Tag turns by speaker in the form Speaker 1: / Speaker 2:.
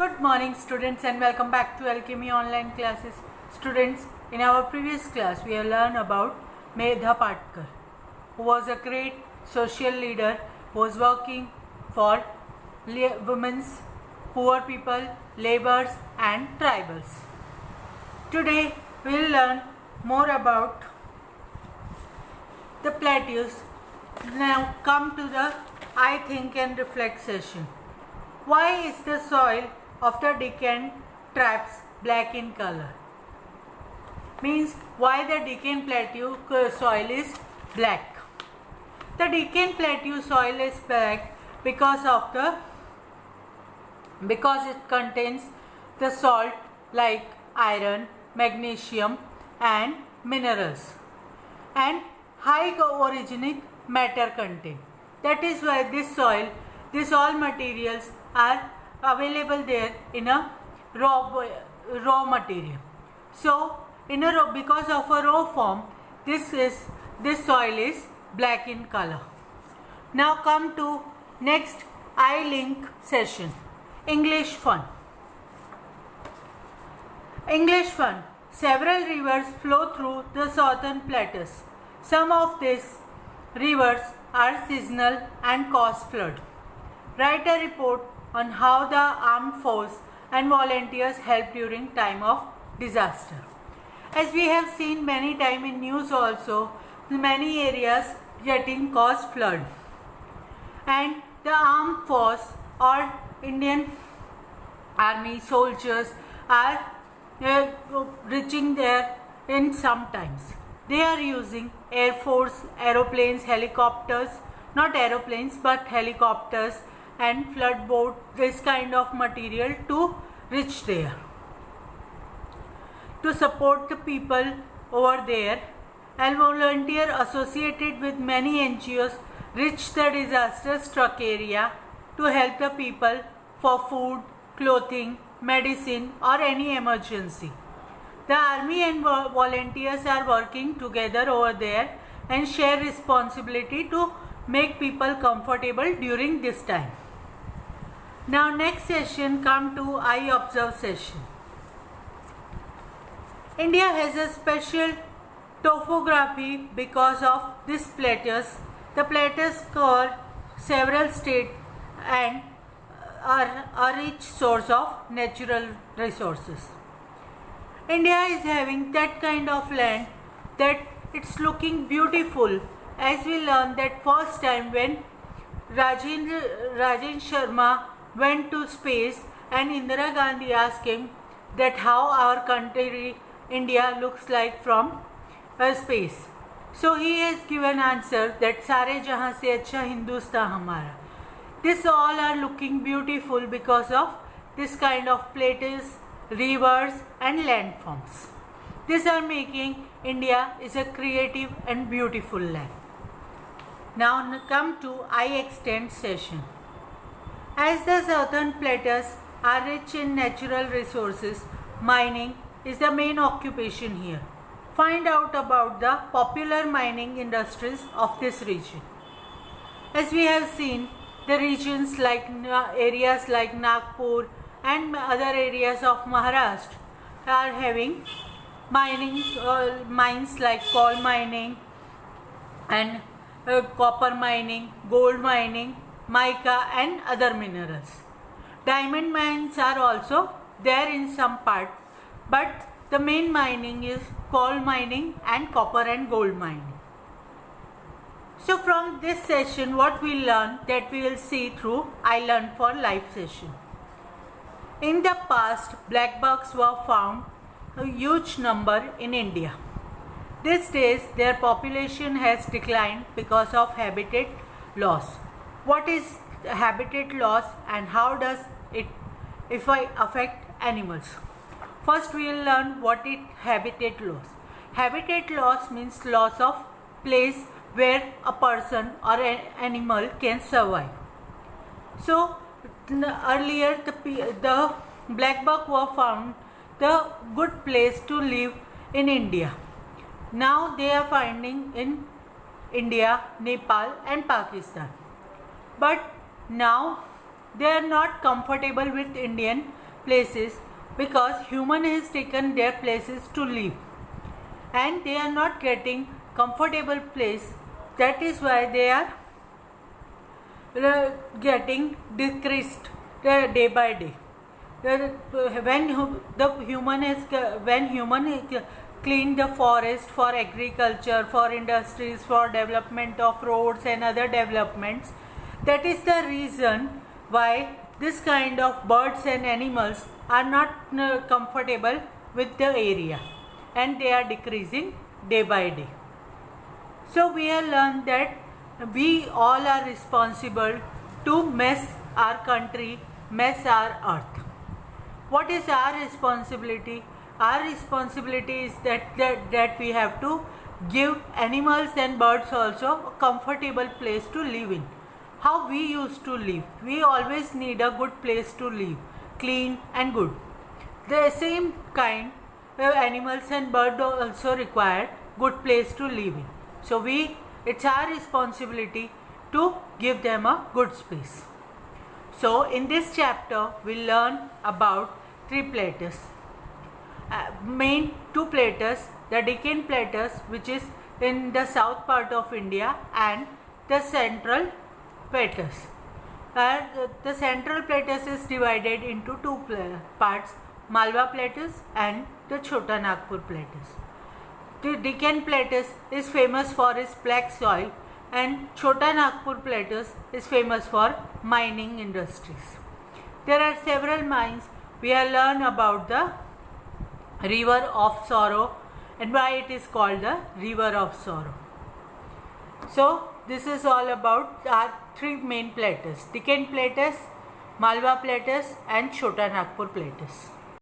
Speaker 1: Good morning students and welcome back to Alchemy online classes. Students, in our previous class we have learned about Medha Patkar, who was a great social leader who was working for women's, poor people, laborers and tribals. Today we will learn more about the plateaus. Now come to the I think and reflect session. Why is the soil of the Deccan tribes black in color? Means why the Deccan Plateau soil is black. The Deccan Plateau soil is black because it contains the salt like iron, magnesium and minerals and high organic matter content. That is why these all materials are available there in a raw material. So because of a raw form, this soil is black in color. Now come to next I-link session. English fun. English fun. Several rivers flow through the southern plateaus. Some of these rivers are seasonal and cause flood. Write a report on how the armed force and volunteers help during time of disaster. As we have seen many times in news also, many areas getting caused flood. And the armed force or Indian army soldiers are reaching there in some times. They are using air force, aeroplanes, helicopters, not aeroplanes but helicopters and flood boat, this kind of material to reach there. To support the people over there, and volunteer associated with many NGOs reach the disaster struck area to help the people for food, clothing, medicine or any emergency. The army and volunteers are working together over there and share responsibility to make people comfortable during this time. Now next session come to I observe session. India has a special topography because of these plateaus. The plateaus cover several states and are a rich source of natural resources. India is having that kind of land that it's looking beautiful, as we learned that first time when Rajan Sharma went to space and Indira Gandhi asked him that how our country India looks like from space. So he has given answer that सारे जहाँ से अच्छा हिंदुस्तान हमारा. This all are looking beautiful because of this kind of plateaus, rivers and landforms. These are making India is a creative and beautiful land. Now come to I extend session. As the southern plateaus are rich in natural resources, mining is the main occupation here. Find out about the popular mining industries of this region. As we have seen, the regions like areas like Nagpur and other areas of Maharashtra are having mining mines like coal mining and copper mining, gold mining, mica and other minerals. Diamond mines are also there in some part, but the main mining is coal mining and copper and gold mining. So from this session what we learn that we will see through I Learn for Life session. In the past, black bugs were found a huge number in India. These days their population has declined because of habitat loss. What is habitat loss and how does it affect animals? First we will learn what is habitat loss. Habitat loss means loss of place where a person or an animal can survive. So earlier the black buck were found the good place to live in India. Now they are finding in India, Nepal and Pakistan. But now they are not comfortable with Indian places because human has taken their places to live, and they are not getting comfortable place. That is why they are getting decreased day by day. When human clean the forest for agriculture, for industries, for development of roads and other developments, that is the reason why this kind of birds and animals are not comfortable with the area, and they are decreasing day by day. So we have learned that we all are responsible to mess our country, mess our earth. What is our responsibility? Our responsibility is that we have to give animals and birds also a comfortable place to live in. How we used to live. We always need a good place to live, clean and good. The same kind animals and birds also require good place to live in. So it's our responsibility to give them a good space. So in this chapter we learn about three plateaus. Main two plateaus, the Deccan Plateaus, which is in the south part of India, and the Central Plateaus. The Central Plateaus is divided into two parts, Malwa Plateaus and the Chota Nagpur Plateaus. The Deccan Plateaus is famous for its black soil, and Chota Nagpur Plateaus is famous for mining industries. There are several mines. We have learned about the River of Sorrow and why it is called the River of Sorrow. So this is all about our three main plateaus: Deccan Plateaus, Malwa Plateaus and Chota Nagpur Plateaus.